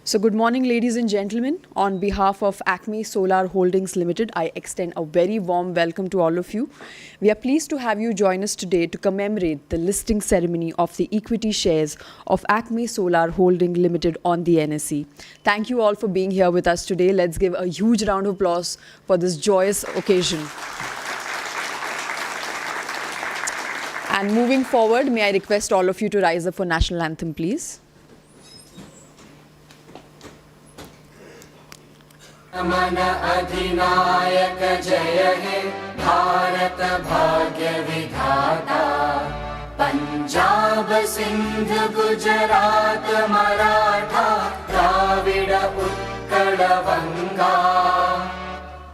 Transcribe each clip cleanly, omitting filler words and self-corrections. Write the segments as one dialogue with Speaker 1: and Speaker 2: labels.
Speaker 1: So good morning, ladies and gentlemen. On behalf of ACME Solar Holdings Limited, I extend a very warm welcome to all of you. We are pleased to have you join us today to commemorate the listing ceremony of the equity shares of ACME Solar Holding Limited on the NSE. Thank you all for being here with us today. Let's give a huge round of applause for this joyous occasion. And moving forward, may I request all of you to rise up for national anthem, please.
Speaker 2: मन अधिनायक जय हे भारत भाग्य विधाता पंजाब सिंध गुजरात मराठा द्राविड उत्कल गंगा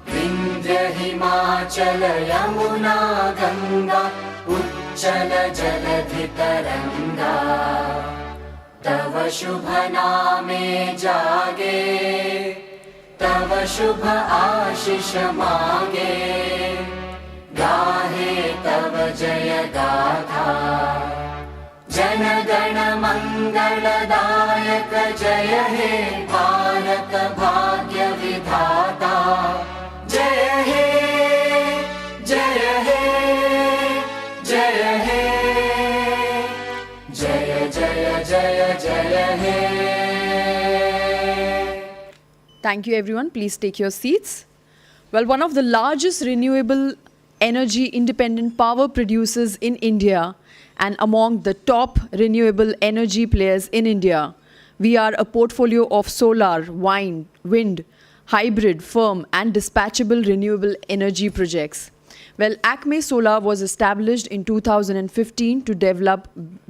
Speaker 2: विंध्य हिमाचल यमुना गंगा उच्चल जलधि तरंगा तव शुभ नामे जागे तव शुभ आशीष मांगे गाहे तव जय गाथा जन गण मंगलदायक जय हे भारत भाग्य विधाता जय हे जय हे जय हे जय जय जय जय हे.
Speaker 1: Thank you, everyone. Please take your seats. Well, one of the largest renewable energy independent power producers in India and among the top renewable energy players in India, we are a portfolio of solar, wind, hybrid, firm and dispatchable renewable energy projects. Well, ACME Solar was established in 2015 to develop,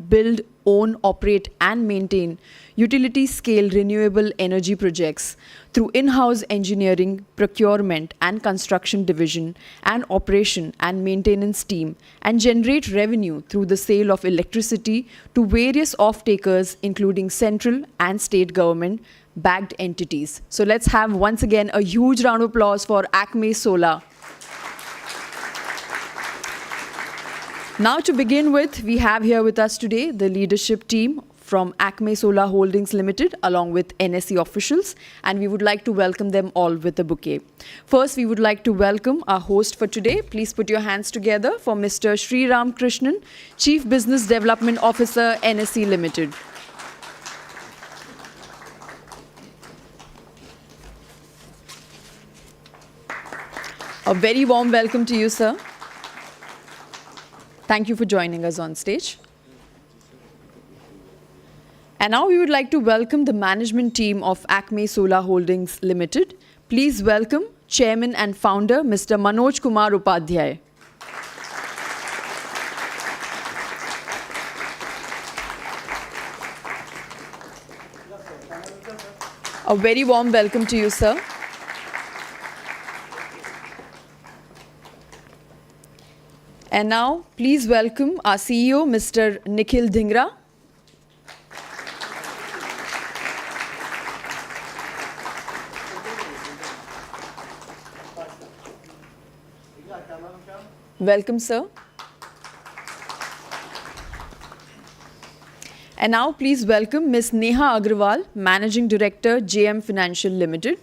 Speaker 1: build, own, operate and maintain utility-scale renewable energy projects through in-house engineering, procurement and construction division and operation and maintenance team, and generate revenue through the sale of electricity to various off-takers including central and state government-backed entities. So let's have once again a huge round of applause for ACME Solar. Now to begin with, we have here with us today the leadership team from ACME Solar Holdings Limited along with NSE officials, and we would like to welcome them all with a bouquet. First, we would like to welcome our host for today. Please put your hands together for Mr. Sri Ram Krishnan, Chief Business Development Officer, NSE Limited. A very warm welcome to you, sir. Thank you for joining us on stage. And now we would like to welcome the management team of ACME Solar Holdings Limited. Please welcome Chairman and Founder, Mr. Manoj Kumar Upadhyay. A very warm welcome to you, sir. And now, please welcome our CEO, Mr. Nikhil Dhingra. Welcome, sir. And now, please welcome Ms. Neha Agrawal, Managing Director, JM Financial Limited.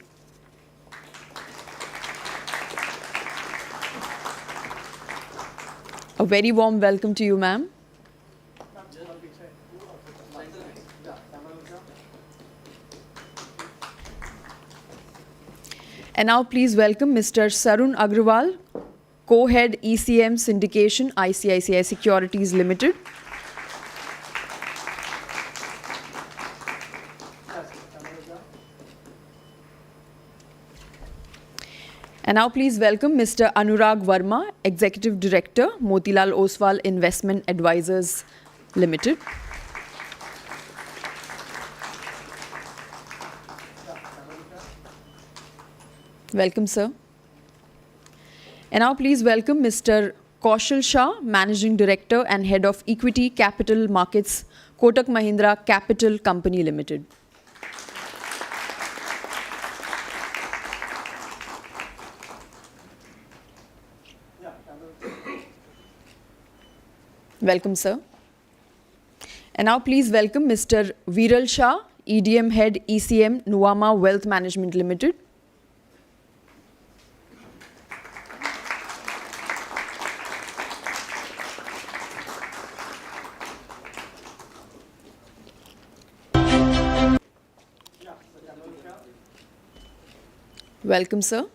Speaker 1: A very warm welcome to you, ma'am. And now please welcome Mr. Sarun Agrawal, Co-Head ECM Syndication, ICICI Securities Limited. And now please welcome Mr. Anurag Verma, Executive Director, Motilal Oswal Investment Advisors Limited. Welcome, sir. And now please welcome Mr. Kaushal Shah, Managing Director and Head of Equity Capital Markets, Kotak Mahindra Capital Company Limited. Welcome, sir. And now please welcome Mr. Viral Shah, EDM Head ECM Nuama Wealth Management Limited. Welcome, sir.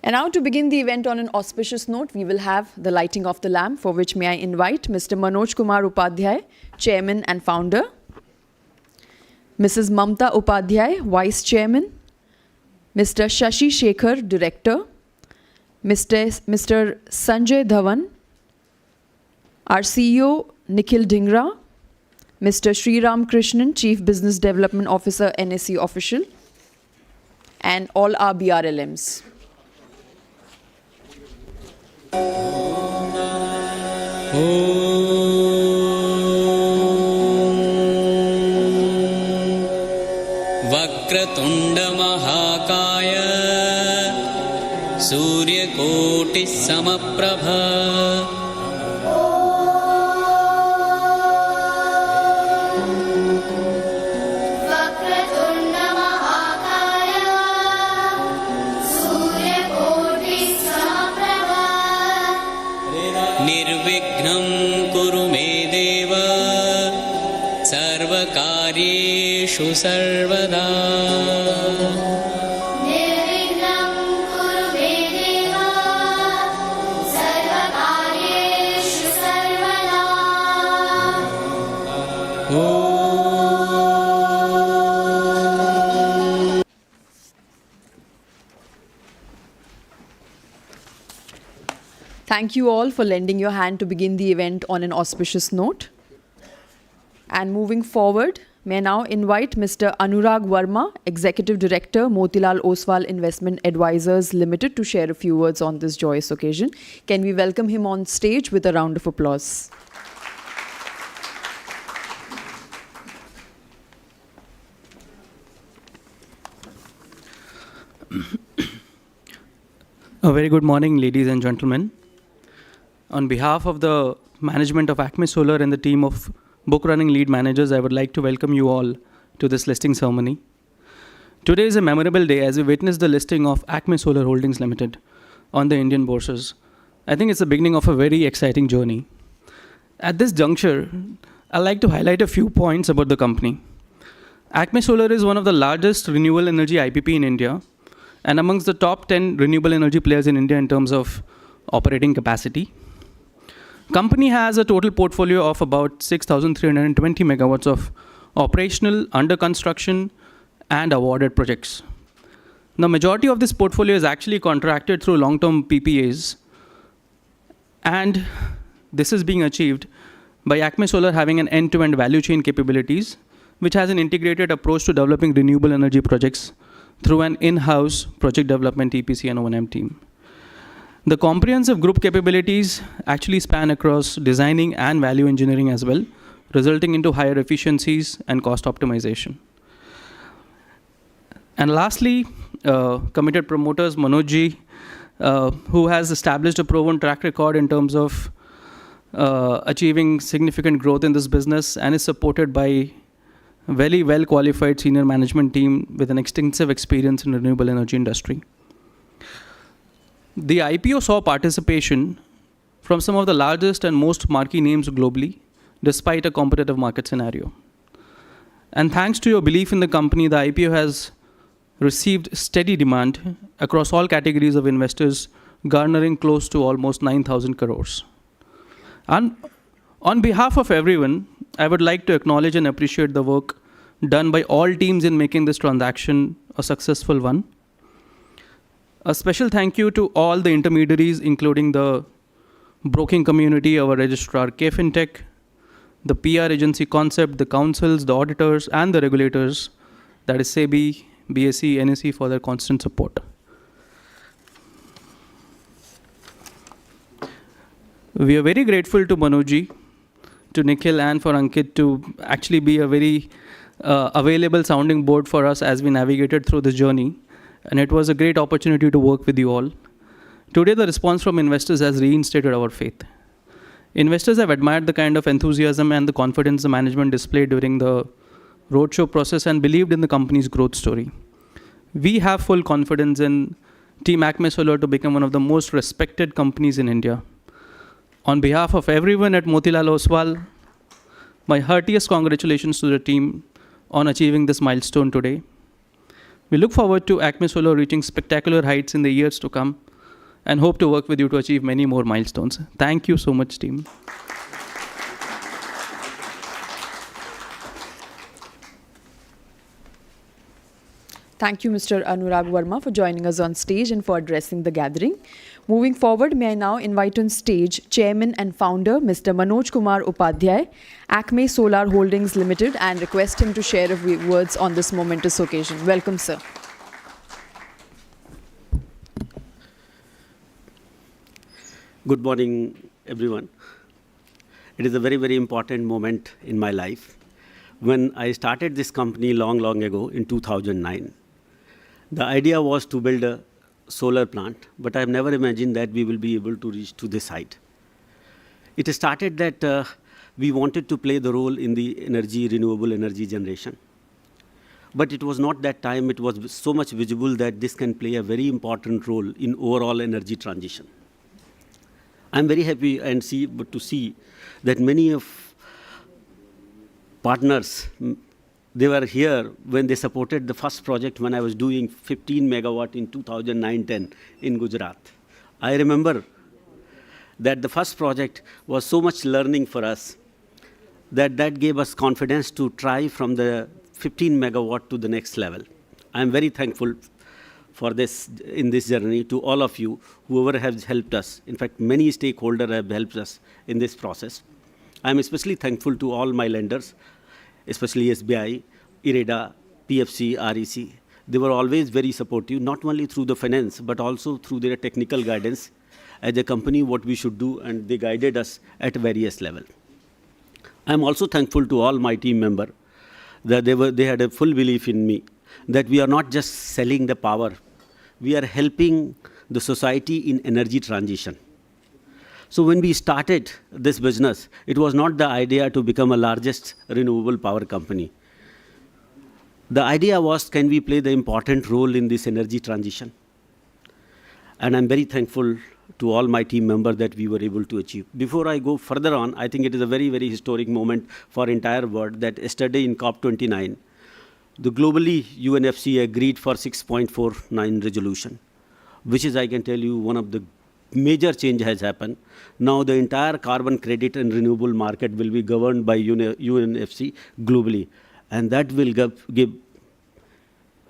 Speaker 1: And now to begin the event on an auspicious note, we will have the lighting of the lamp, for which may I invite Mr. Manoj Kumar Upadhyay, Chairman and Founder, Mrs. Mamta Upadhyay, Vice Chairman, Mr. Shashi Shekhar, Director, Mr. Sanjay Dhawan, our CEO Nikhil Dhingra, Mr. Sri Ram Krishnan, Chief Business Development Officer, NSE Official, and all our BRLMs.
Speaker 3: वक्रतुण्ड महाकाय सूर्यकोटिः समप्रभ निर्विघ्नं कुरु मे देव सर्वकार्येषु सर्वदा
Speaker 4: निर्विघ्नं कुरु मे देव सर्वकार्येषु सर्वदा
Speaker 1: Thank you all for lending your hand to begin the event on an auspicious note. And moving forward, may I now invite Mr. Anurag Verma, Executive Director, Motilal Oswal Investment Advisors Limited, to share a few words on this joyous occasion. Can we welcome him on stage with a round of applause?
Speaker 5: A very good morning, ladies and gentlemen. On behalf of the management of ACME Solar and the team of book running lead managers, I would like to welcome you all to this listing ceremony. Today is a memorable day as we witness the listing of ACME Solar Holdings Limited on the Indian bourses. I think it's the beginning of a very exciting journey. At this juncture, I'd like to highlight a few points about the company. ACME Solar is one of the largest renewable energy IPP in India and amongst the top 10 renewable energy players in India in terms of operating capacity. Company has a total portfolio of about 6,320 megawatts of operational, under construction, and awarded projects. The majority of this portfolio is actually contracted through long-term PPAs, and this is being achieved by ACME Solar having an end-to-end value chain capabilities, which has an integrated approach to developing renewable energy projects through an in-house project development EPC and O&M team. The comprehensive group capabilities actually span across designing and value engineering as well, resulting into higher efficiencies and cost optimization. And lastly, committed promoters, Manojji, who has established a proven track record in terms of achieving significant growth in this business and is supported by a very well qualified senior management team with an extensive experience in the renewable energy industry. The IPO saw participation from some of the largest and most marquee names globally, despite a competitive market scenario. And thanks to your belief in the company, the IPO has received steady demand across all categories of investors, garnering close to almost 9,000 crores. And on behalf of everyone, I would like to acknowledge and appreciate the work done by all teams in making this transaction a successful one. A special thank you to all the intermediaries, including the broking community, our registrar KFintech, the PR agency Concept, the councils, the auditors, and the regulators, that is SEBI, BSE, NSE, for their constant support. We are very grateful to Manojji, to Nikhil, and for Ankit to actually be a very available sounding board for us as we navigated through this journey. And it was a great opportunity to work with you all. Today, the response from investors has reinstated our faith. Investors have admired the kind of enthusiasm and the confidence the management displayed during the roadshow process and believed in the company's growth story. We have full confidence in Team ACME Solar to become one of the most respected companies in India. On behalf of everyone at Motilal Oswal, my heartiest congratulations to the team on achieving this milestone today. We look forward to ACME Solar reaching spectacular heights in the years to come and hope to work with you to achieve many more milestones. Thank you so much, team.
Speaker 1: Thank you, Mr. Anurag Verma, for joining us on stage and for addressing the gathering. Moving forward, may I now invite on stage Chairman and Founder, Mr. Manoj Kumar Upadhyay, ACME Solar Holdings Limited, and request him to share a few words on this momentous occasion. Welcome, sir.
Speaker 6: Good morning, everyone. It is a very, very important moment in my life. When I started this company long ago in 2009, the idea was to build a solar plant, but I've never imagined that we will be able to reach to this height. It started that we wanted to play the role in the renewable energy generation. But it was not that time, it was so much visible that this can play a very important role in overall energy transition. I'm very happy to see that many of partners, they were here when they supported the first project when I was doing 15 megawatt in 2009-10 in Gujarat. I remember that the first project was so much learning for us that gave us confidence to try from the 15 megawatt to the next level. I'm very thankful for this in this journey to all of you, whoever has helped us. In fact, many stakeholders have helped us in this process. I'm especially thankful to all my lenders, especially SBI, IREDA, PFC, REC. They were always very supportive, not only through the finance, but also through their technical guidance as a company, what we should do, and they guided us at various levels. I'm also thankful to all my team members that they had a full belief in me, that we are not just selling the power, we are helping the society in energy transition. So when we started this business, it was not the idea to become a largest renewable power company. The idea was, can we play the important role in this energy transition? And I'm very thankful to all my team members that we were able to achieve. Before I go further on, I think it is a very, very historic moment for entire world that yesterday in COP29, the globally UNFC agreed for 6.49 resolution, which is, I can tell you, one of the major change has happened. Now the entire carbon credit and renewable market will be governed by UNFC globally. And that will give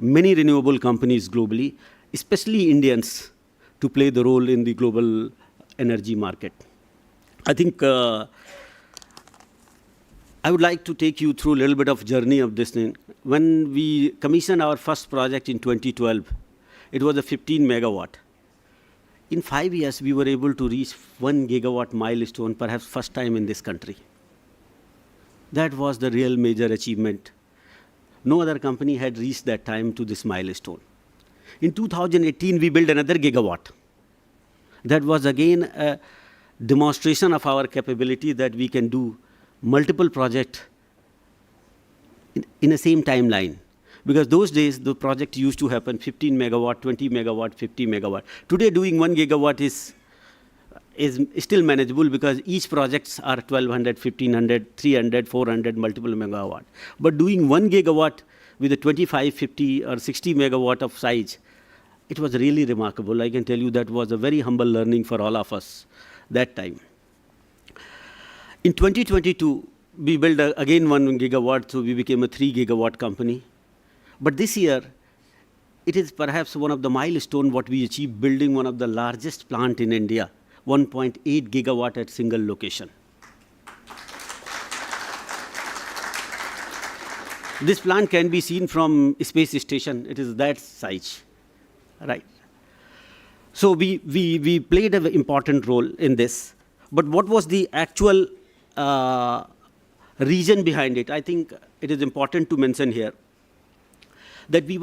Speaker 6: many renewable companies globally, especially Indians, to play the role in the global energy market. I think I would like to take you through a little bit of journey of this thing. When we commissioned our first project in 2012, it was a 15 megawatt. In 5 years, we were able to reach 1 gigawatt milestone, perhaps first time in this country. That was the real major achievement. No other company had reached that time to this milestone. In 2018, we built another gigawatt. That was again a demonstration of our capability that we can do multiple projects in the same timeline. Because those days, the project used to happen 15 megawatt, 20 megawatt, 50 megawatt. Today, doing 1 gigawatt is still manageable because each projects are 1,200, 1,500, 300, 400, multiple megawatt. But doing 1 gigawatt with a 25, 50, or 60 megawatt of size, it was really remarkable. I can tell you that was a very humble learning for all of us that time. In 2022, we built again 1 gigawatt, so we became a 3 gigawatt company. But this year, it is perhaps one of the milestones what we achieved, building one of the largest plant in India, 1.8 gigawatt at single location. This plant can be seen from space station. It is that size, right? So we played an important role in this. But what was the actual reason behind it? I think it is important to mention here that we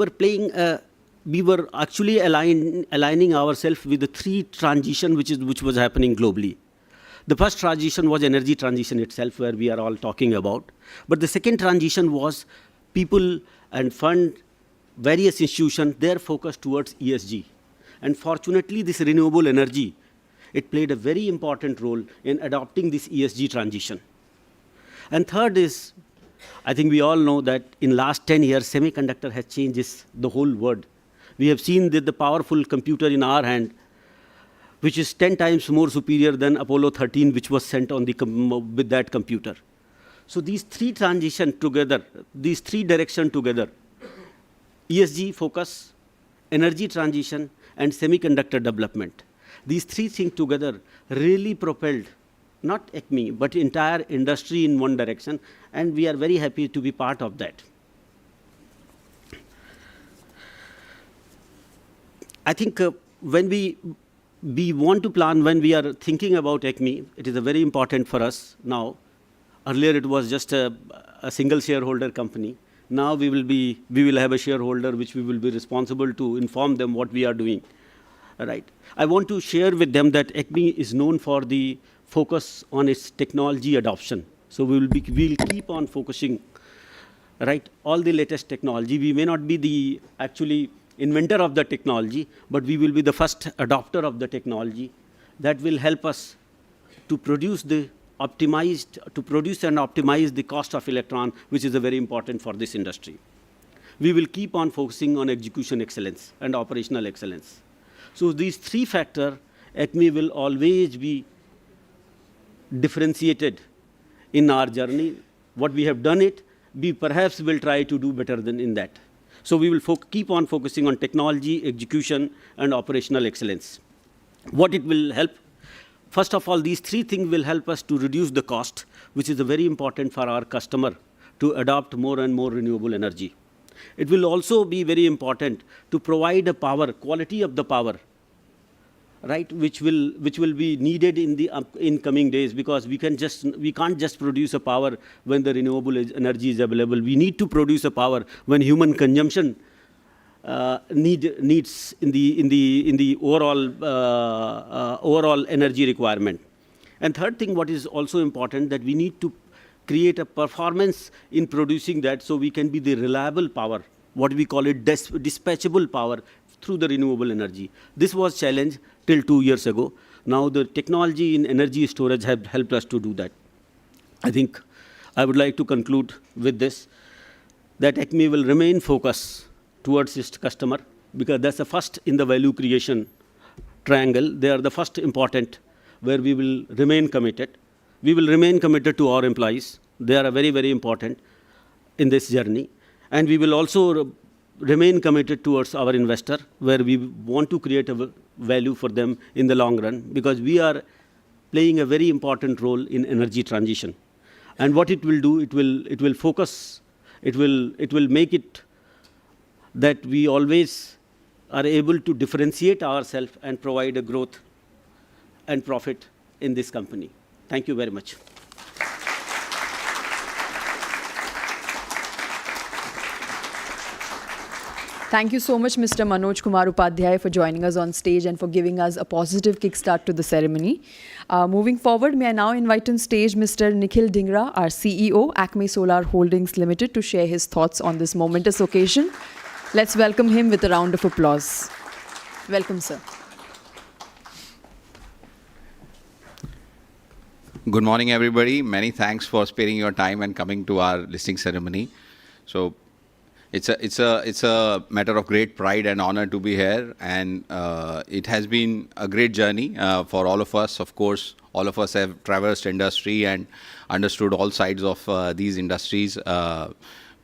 Speaker 6: were actually aligning ourselves with the 3 transition which was happening globally. The first transition was energy transition itself, where we are all talking about. But the second transition was people and fund various institutions, their focus towards ESG. And fortunately, this renewable energy, it played a very important role in adopting this ESG transition. And third is, I think we all know that in last 10 years, semiconductor has changed the whole world. We have seen that the powerful computer in our hand, which is 10 times more superior than Apollo 13, which was sent on with that computer. So these three transitions together, these three directions together, ESG focus, energy transition, and semiconductor development. These three things together really propelled not ACME, but entire industry in one direction, and we are very happy to be part of that. I think when we want to plan, when we are thinking about ACME, it is a very important for us now. Earlier it was just a single shareholder company. Now we will have a shareholder which we will be responsible to inform them what we are doing. Right. I want to share with them that ACME is known for the focus on its technology adoption. So we'll keep on focusing, right, all the latest technology. We may not be the actually inventor of the technology, but we will be the first adopter of the technology that will help us to produce and optimize the cost of electron, which is very important for this industry. We will keep on focusing on execution excellence and operational excellence. So these three factors, ACME will always be differentiated in our journey. What we have done it, we perhaps will try to do better than in that. So we will keep on focusing on technology, execution, and operational excellence. What it will help? First of all, these three things will help us to reduce the cost, which is very important for our customer to adopt more and more renewable energy. It will also be very important to provide a power, quality of the power, right, which will be needed in the incoming days, because we can't just produce a power when the renewable energy is available. We need to produce a power when human consumption needs in the overall energy requirement. And third thing, what is also important, that we need to create a performance in producing that, so we can be the reliable power, what we call it dispatchable power through the renewable energy. This was challenge till 2 years ago. Now the technology in energy storage have helped us to do that. I think I would like to conclude with this, that ACME will remain focused towards its customer, because that's the first in the value creation triangle. They are the first important, where we will remain committed. We will remain committed to our employees. They are very, very important in this journey. And we will also remain committed towards our investor, where we want to create a value for them in the long run, because we are playing a very important role in energy transition. And what it will do, it will focus, it will make it that we always are able to differentiate ourselves and provide a growth and profit in this company. Thank you very much.
Speaker 1: Thank you so much, Mr. Manoj Kumar Upadhyay, for joining us on stage and for giving us a positive kickstart to the ceremony. Moving forward, may I now invite on stage Mr. Nikhil Dhingra, our CEO, ACME Solar Holdings Limited, to share his thoughts on this momentous occasion. Let's welcome him with a round of applause. Welcome, sir.
Speaker 7: Good morning, everybody. Many thanks for sparing your time and coming to our listing ceremony. So it's a matter of great pride and honor to be here, and it has been a great journey for all of us. Of course, all of us have traversed industry and understood all sides of these industries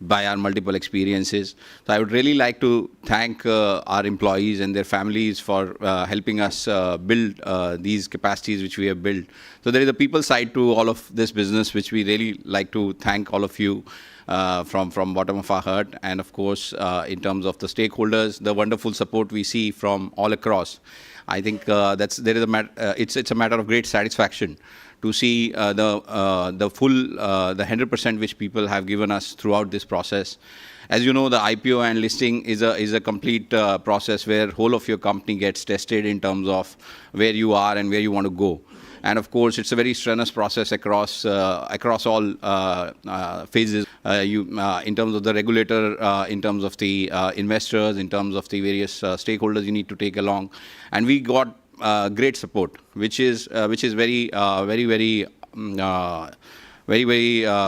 Speaker 7: by our multiple experiences. So I would really like to thank our employees and their families for helping us build these capacities which we have built. So there is a people side to all of this business, which we really like to thank all of you from bottom of our heart. And of course, in terms of the stakeholders, the wonderful support we see from all across. I think it's a matter of great satisfaction to see the full, the 100% which people have given us throughout this process. As you know, the IPO and listing is a complete process where whole of your company gets tested in terms of where you are and where you want to go. And of course, it's a very strenuous process across all phases. In terms of the regulator, in terms of the investors, in terms of the various stakeholders you need to take along, and we got great support, which is very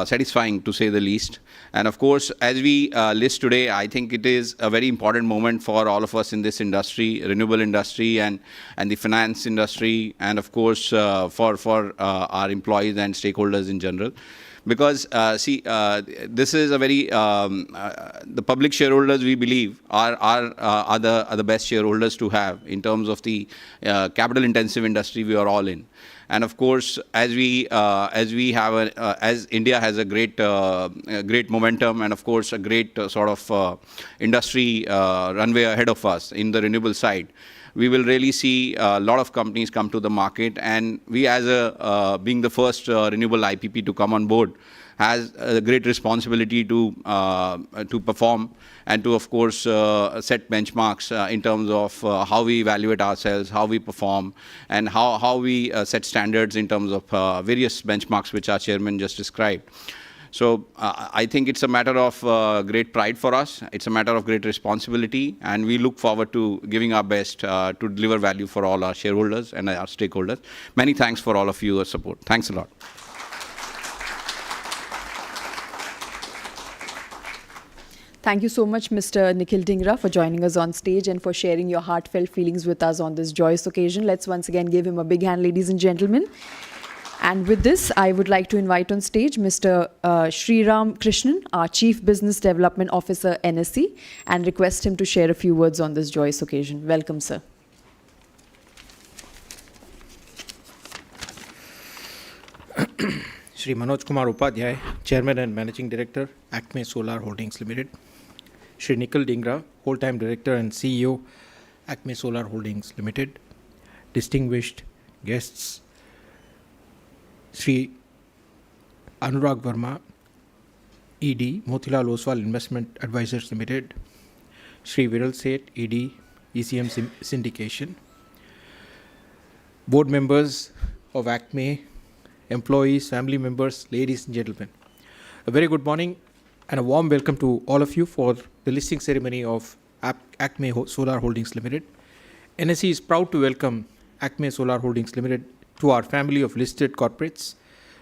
Speaker 7: satisfying, to say the least. And of course, as we list today, I think it is a very important moment for all of us in this industry, renewable industry, and the finance industry, and of course for our employees and stakeholders in general. Because this is a very the public shareholders, we believe, are the best shareholders to have in terms of the capital intensive industry we are all in. And of course, as India has a great momentum, and of course a great sort of industry runway ahead of us in the renewable side, we will really see a lot of companies come to the market. And we, as being the first renewable IPP to come on board, has a great responsibility to perform and to, of course, set benchmarks in terms of how we evaluate ourselves, how we perform, and how we set standards in terms of various benchmarks which our chairman just described. So I think it's a matter of great pride for us. It's a matter of great responsibility, and we look forward to giving our best to deliver value for all our shareholders and our stakeholders. Many thanks for all of your support. Thanks a lot.
Speaker 1: Thank you so much, Mr. Nikhil Dhingra, for joining us on stage and for sharing your heartfelt feelings with us on this joyous occasion. Let's once again give him a big hand, ladies and gentlemen. And with this, I would like to invite on stage Mr. Sriram Krishnan, our Chief Business Development Officer, NSE, and request him to share a few words on this joyous occasion. Welcome, sir.
Speaker 8: Shri Manoj Kumar Upadhyay, Chairman and Managing Director, ACME Solar Holdings Limited. Shri Nikhil Dhingra, Whole-Time Director and CEO, ACME Solar Holdings Limited. Distinguished guests, Shri Anurag Verma, ED, Motilal Oswal Investment Advisors Limited. Shri Viral Seth, ED, ECM Syndication. Board members of ACME, employees, family members, ladies and gentlemen. A very good morning and a warm welcome to all of you for the listing ceremony of ACME Solar Holdings Limited. NSE is proud to welcome ACME Solar Holdings Limited to our family of listed corporates,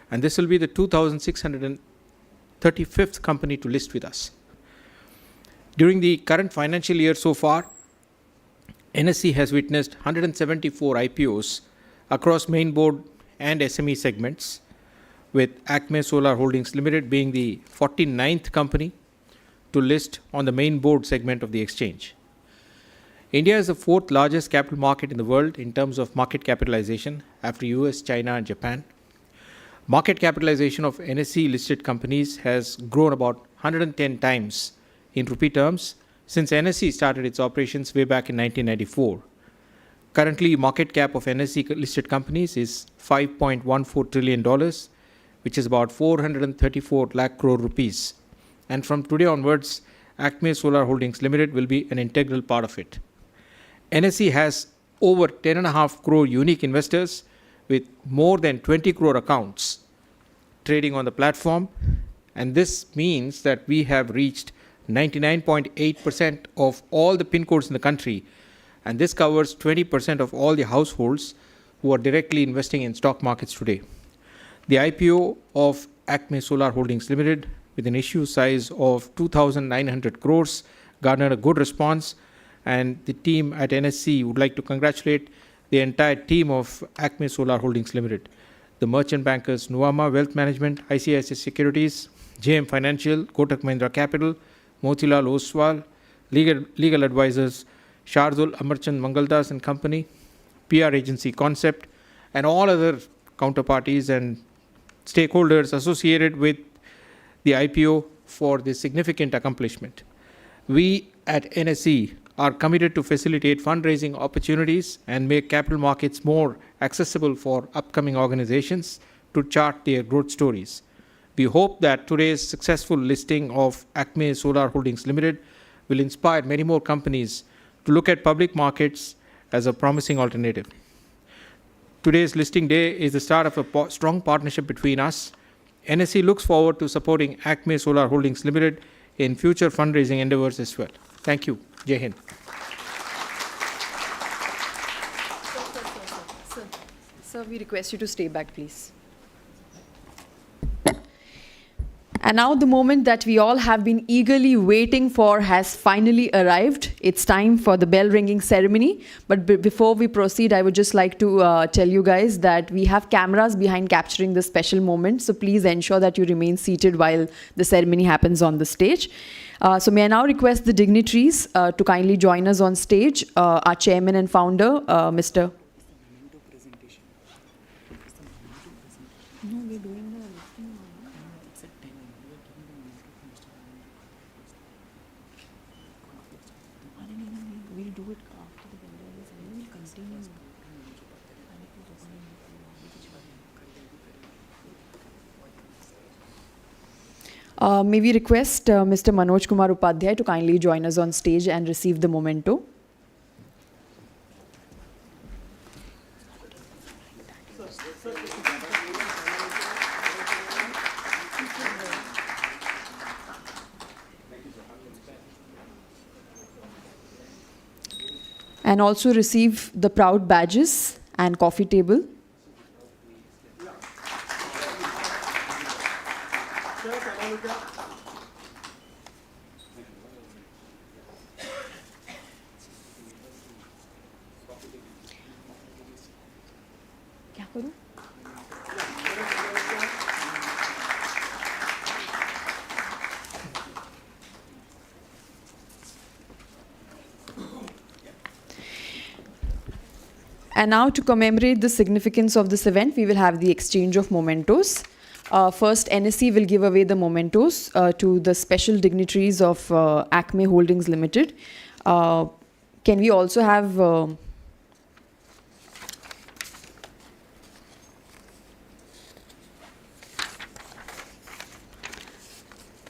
Speaker 8: and this will be the 2635th company to list with us. During the current financial year so far, NSE has witnessed 174 IPOs across main board and SME segments, with ACME Solar Holdings Limited being the 49th company to list on the main board segment of the exchange. India is the fourth largest capital market in the world in terms of market capitalization after US, China and Japan. Market capitalization of NSE listed companies has grown about 110 times in rupee terms since NSE started its operations way back in 1994. Currently, market cap of NSE listed companies is $5.14 trillion, which is about 434 lakh crore rupees. And from today onwards, ACME Solar Holdings Limited will be an integral part of it. NSE has over 10.5 crore unique investors with more than 20 crore accounts trading on the platform. And this means that we have reached 99.8% of all the PIN codes in the country. And this covers 20% of all the households who are directly investing in stock markets today. The IPO of ACME Solar Holdings Limited, with an issue size of 2,900 crores, garnered a good response, and the team at NSE would like to congratulate the entire team of ACME Solar Holdings Limited, the merchant bankers Nuvama Wealth Management, ICICI Securities, JM Financial, Kotak Mahindra Capital, Motilal Oswal, legal advisors Shardul Amarchand Mangaldas and Company, PR agency Concept, and all other counterparties and stakeholders associated with the IPO for this significant accomplishment. We at NSE are committed to facilitate fundraising opportunities and make capital markets more accessible for upcoming organizations to chart their growth stories. We hope that today's successful listing of ACME Solar Holdings Limited will inspire many more companies to look at public markets as a promising alternative. today's listing day is the start of a strong partnership between us. NSE looks forward to supporting ACME Solar Holdings Limited in future fundraising endeavors as well. Thank you. Jai Hind.
Speaker 1: Sir, we request you to stay back, please. And now the moment that we all have been eagerly waiting for has finally arrived. It's time for the bell ringing ceremony. But before we proceed, I would just like to tell you guys that we have cameras behind capturing this special moment. So please ensure that you remain seated while the ceremony happens on the stage. So may I now request the dignitaries to kindly join us on stage. Our chairman and founder, Mr. May we request Mr. Manoj Kumar Upadhyay to kindly join us on stage and receive the memento. And also receive the proud badges and coffee table. क्या करूं? And now to commemorate the significance of this event, we will have the exchange of mementos. First, NSE will give away the mementos to the special dignitaries of ACME Holdings Limited. Can we also have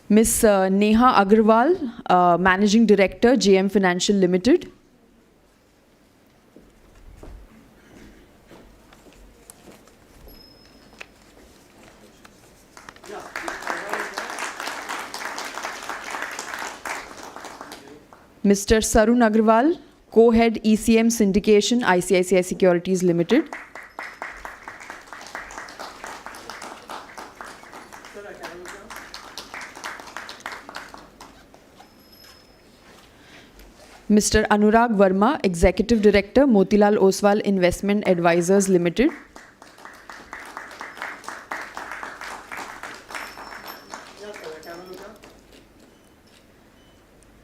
Speaker 1: Ms. Neha Agarwal, Managing Director, JM Financial Limited. Mr. Sarun Agrawal, Co-Head ECM Syndication, ICICI Securities Limited. Mr. Anurag Verma, Executive Director, Motilal Oswal Investment Advisors Limited.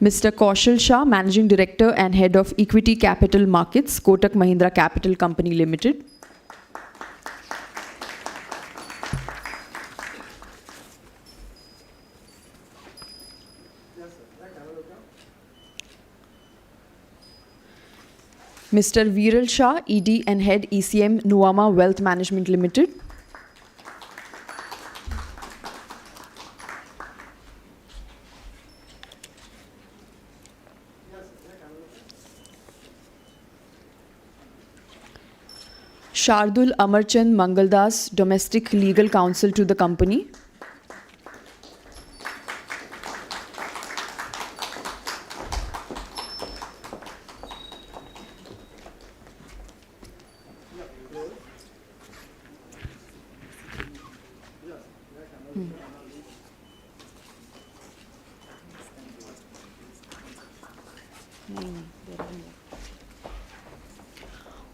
Speaker 1: Mr. Kaushal Shah, Managing Director and Head of Equity Capital Markets, Kotak Mahindra Capital Company Limited. Mr. Viral Shah, ED and Head ECM Nuama Wealth Management Limited. Shardul Amarchand Mangaldas, Domestic Legal Counsel to the company.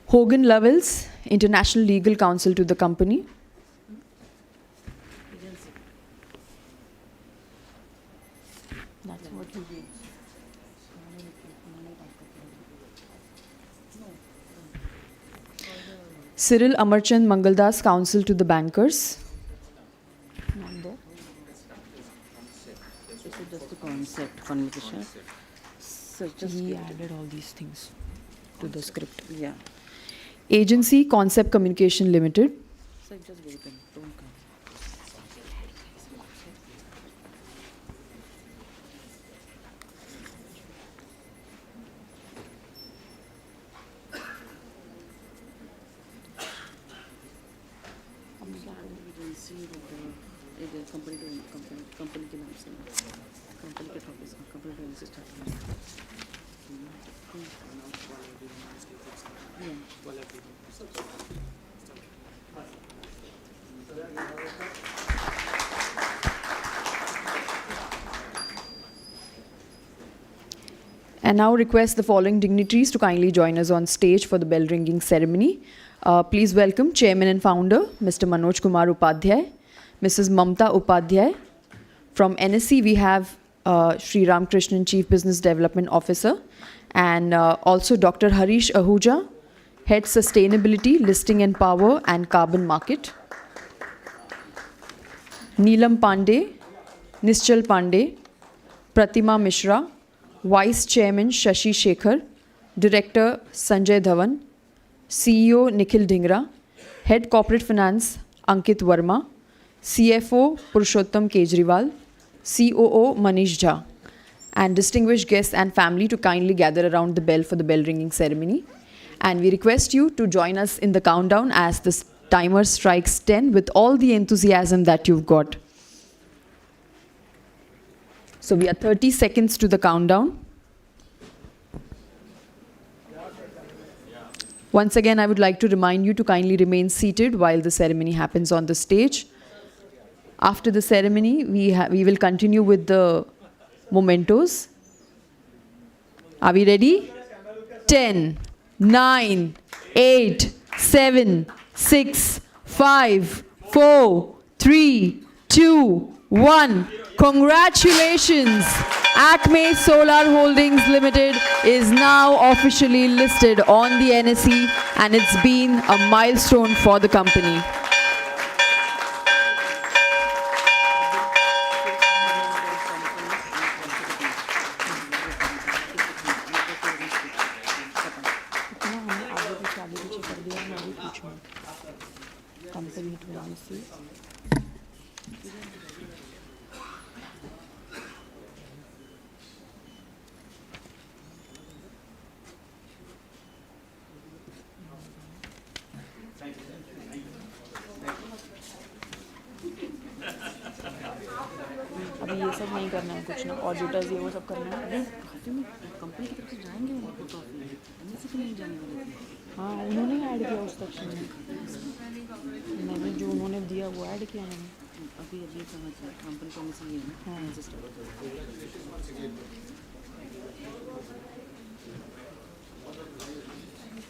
Speaker 1: Hogan Lovells, International Legal Counsel to the company. Cyril Amarchand Mangaldas, Counsel to the bankers.
Speaker 9: Just the concept, communication. So just
Speaker 1: He added all these things to the script.
Speaker 9: yeah.
Speaker 1: Agency Concept Communication Limited.
Speaker 9: So just wait them. Don't come. Company के नाम से, company के topic से, company के नाम से start करें।
Speaker 1: And now request the following dignitaries to kindly join us on stage for the bell ringing ceremony. Please welcome Chairman and Founder, Mr. Manoj Kumar Upadhyay, Mrs. Mamta Upadhyay. From NSC, we have Sri Ram Krishnan, Chief Business Development Officer, and also Dr. Harish Ahuja, Head Sustainability, Listing and Power and Carbon Market. Neelam Pandey, Nischal Pandey, Pratima Mishra, Vice Chairman Shashi Shekhar, Director Sanjay Dhawan, CEO Nikhil Dhingra, Head Corporate Finance Ankit Verma, CFO Purushottam Kejriwal, COO Manish Jha, and distinguished guests and family to kindly gather around the bell for the bell ringing ceremony. And we request you to join us in the countdown as the timer strikes 10 with all the enthusiasm that you've got. So we are 30 seconds to the countdown. Once again, I would like to remind you to kindly remain seated while the ceremony happens on the stage. After the ceremony, we will continue with the mementos. Are we ready? 10, 9, 8, 7, 6, 5, 4, 3, 2, 1. Congratulations! ACME Solar Holdings Limited is now officially listed on the NSE, and it's been a milestone for the company. अभी ये सब नहीं करना है कुछ ना, auditors ये वो सब करना है अभी।
Speaker 9: कंपनी की तरफ से जाएंगे वो तो एनएससी के नहीं जाने वाले थे।
Speaker 1: हाँ, उन्होंने ऐड किया उस सेक्शन में, मैंने जो उन्होंने दिया वो ऐड किया मैंने।
Speaker 9: अभी अभी समझ रहा कंपनी को एनएससी है ना।
Speaker 1: हाँ।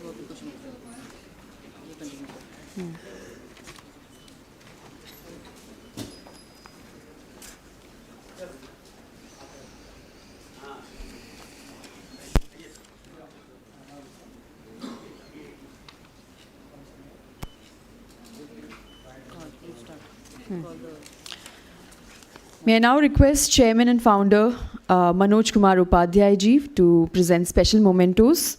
Speaker 9: वो अभी कुछ नहीं ये continue.
Speaker 1: May I now request Chairman and Founder Manoj Kumar Upadhyay ji to present special mementos.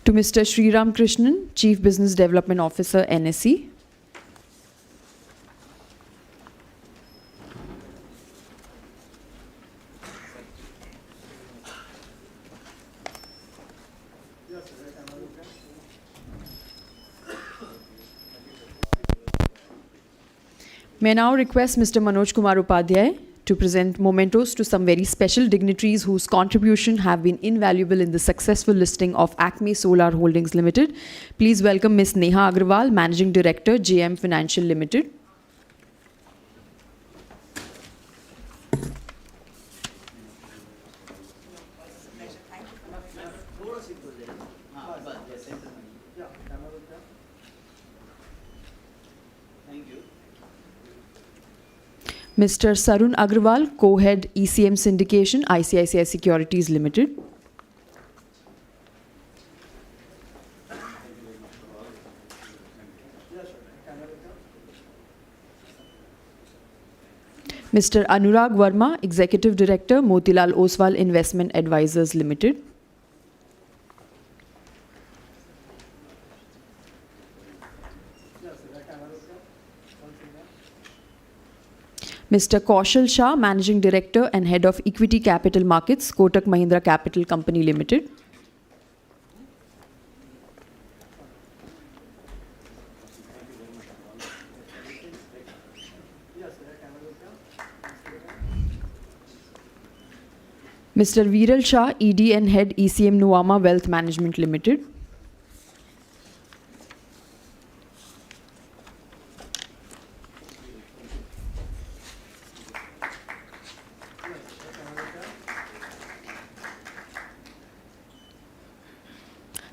Speaker 1: To Mr. Sri Ram Krishnan, Chief Business Development Officer, NSE. May I now request Mr. Manoj Kumar Upadhyay to present mementos to some very special dignitaries whose contribution have been invaluable in the successful listing of ACME Solar Holdings Limited. Please welcome Ms. Neha Agrawal, Managing Director, JM Financial Limited. Mr. Sarun Agrawal, Co-Head ECM Syndication, ICICI Securities Limited. Mr. Anurag Verma, Executive Director, Motilal Oswal Investment Advisors Limited. Mr. Kaushal Shah, Managing Director and Head of Equity Capital Markets, Kotak Mahindra Capital Company Limited. Mr. Viral Shah, ED and Head ECM Nuama Wealth Management Limited.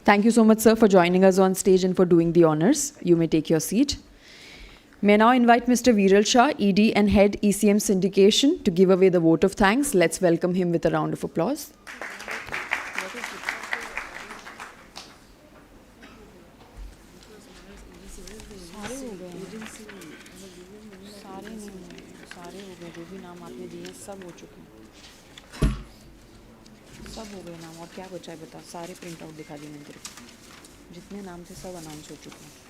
Speaker 1: Thank you so much, sir, for joining us on stage and for doing the honors. You may take your seat. May I now invite Mr. Viral Shah, ED and Head ECM Syndication, to give away the vote of thanks. Let's welcome him with a round of applause.
Speaker 9: सारे हो गए जो भी नाम आपने दिए सब हो चुके हैं सब हो गए नाम और क्या बचा है बता सारे प्रिंट आउट दिखा दिए मैंने तेरे को जितने नाम थे सब अनाउंस हो चुके हैं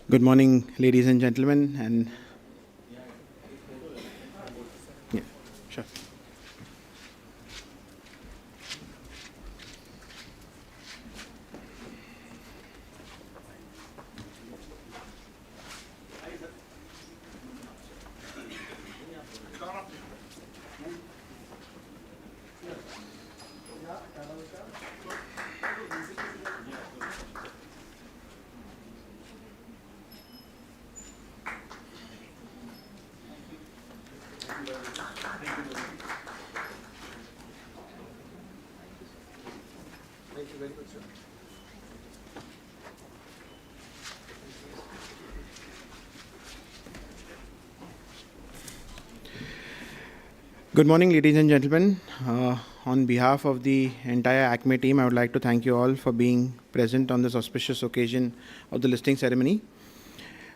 Speaker 10: Good morning, ladies and gentlemen, and yeah, sure. Good morning, ladies and gentlemen. On behalf of the entire ACME team, I would like to thank you all for being present on this auspicious occasion of the listing ceremony.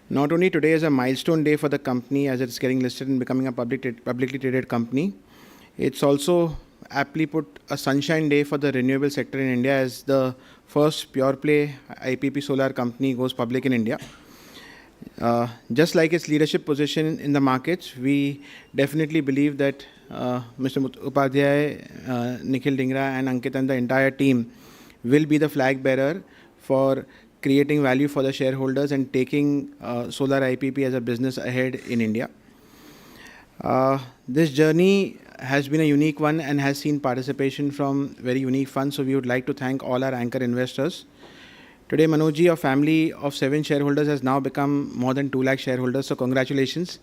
Speaker 10: Not only today is a milestone day for the company as it's getting listed and becoming a publicly traded company, it's also aptly put a sunshine day for the renewable sector in India as the first pure play IPP solar company goes public in India. Just like its leadership position in the markets, we definitely believe that Mr. Upadhyay, Nikhil Dhingra and Ankit and the entire team will be the flag bearer for creating value for the shareholders and taking solar IPP as a business ahead in India. This journey has been a unique one and has seen participation from very unique funds, so we would like to thank all our anchor investors. Today, Manojji, a family of 7 shareholders, has now become more than 2 lakh shareholders, so congratulations.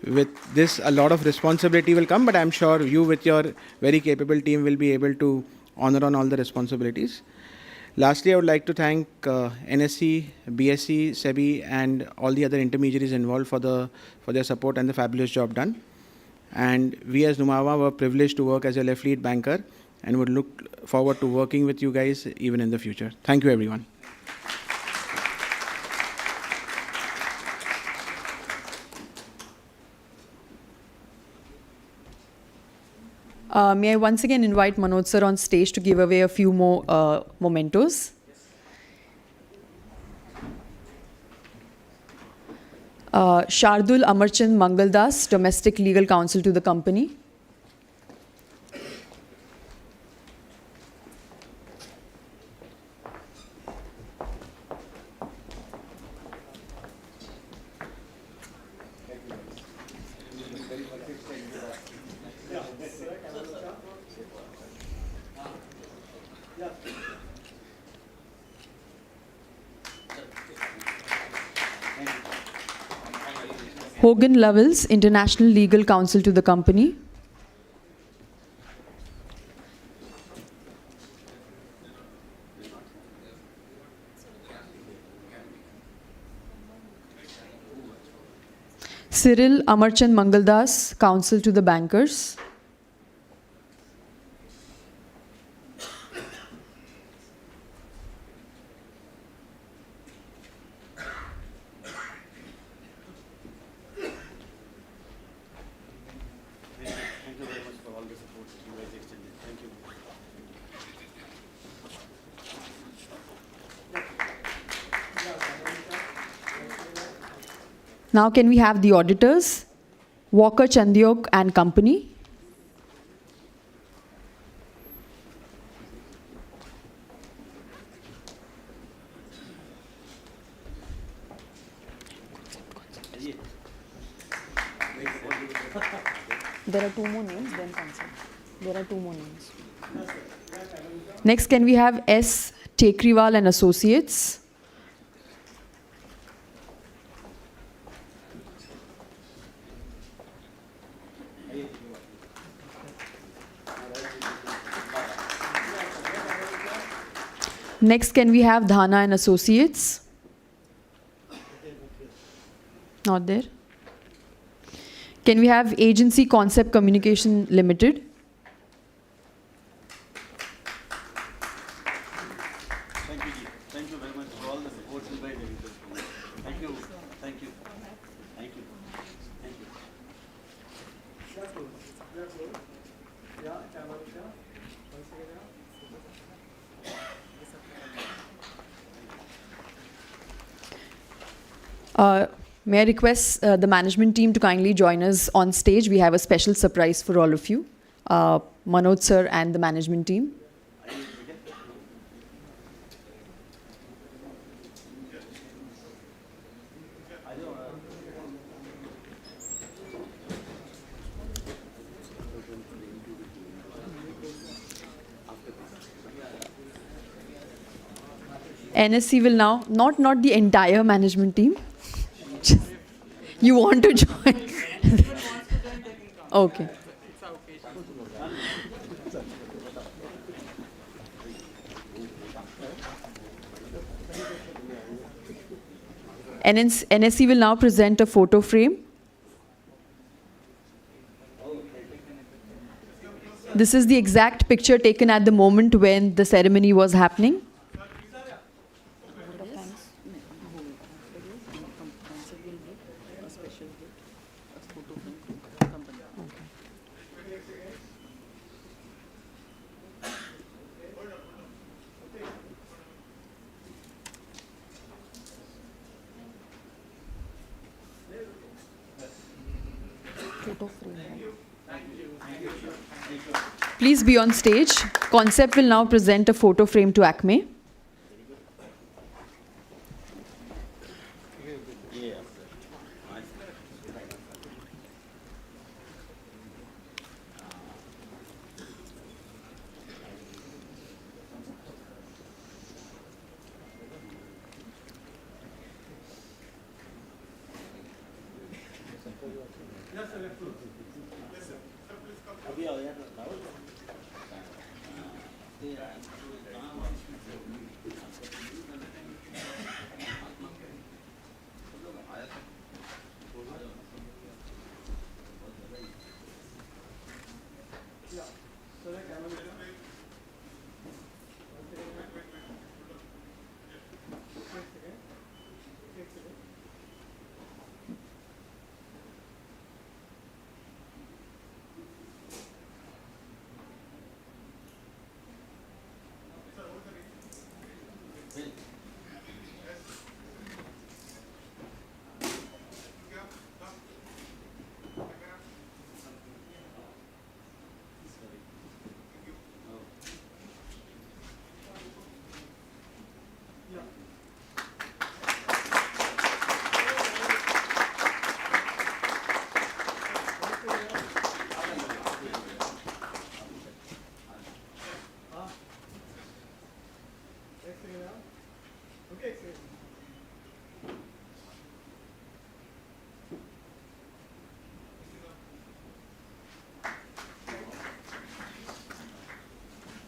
Speaker 10: With this, a lot of responsibility will come, but I'm sure you with your very capable team will be able to honor on all the responsibilities. Lastly, I would like to thank NSE, BSE, SEBI and all the other intermediaries involved for their support and the fabulous job done. And we as Numawa were privileged to work as a left lead banker and would look forward to working with you guys even in the future. Thank you, everyone.
Speaker 1: May I once again invite Manoj sir on stage to give away a few more mementos. Shardul Amarchand Mangaldas, Domestic Legal Counsel to the company. Hogan Lovells, International Legal Counsel to the company. Cyril Amarchand Mangaldas, Counsel to the bankers. Now can we have the auditors? Walker Chandiok and Company.
Speaker 9: There are two more names, then concept. There are two more names.
Speaker 1: Next, can we have S. Tekriwal and Associates? Next, can we have Dhana and Associates? Not there. Can we have Agency Concept Communication Limited?
Speaker 6: Thank you, Ji. Thank you very much for all the support and very, very good. Thank you. Thank you. Thank you. Thank you.
Speaker 1: May I request the management team to kindly join us on stage? We have a special surprise for all of you. Manoj sir and the management team. NSC will now, not the entire management team. You want to join? Okay. NSC will now present a photo frame. This is the exact picture taken at the moment when the ceremony was happening. Please be on stage. Concept will now present a photo frame to ACME.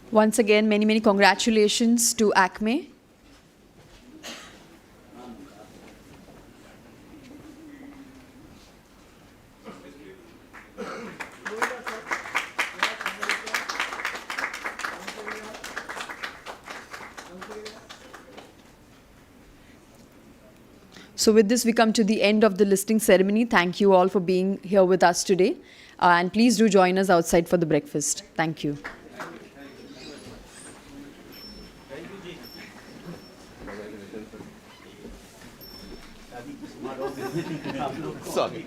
Speaker 1: Once again, many, many congratulations to ACME. So with this, we come to the end of the listing ceremony. Thank you all for being here with us today. And please do join us outside for the breakfast. Thank you.
Speaker 6: Thank you, Ji.
Speaker 7: Sorry.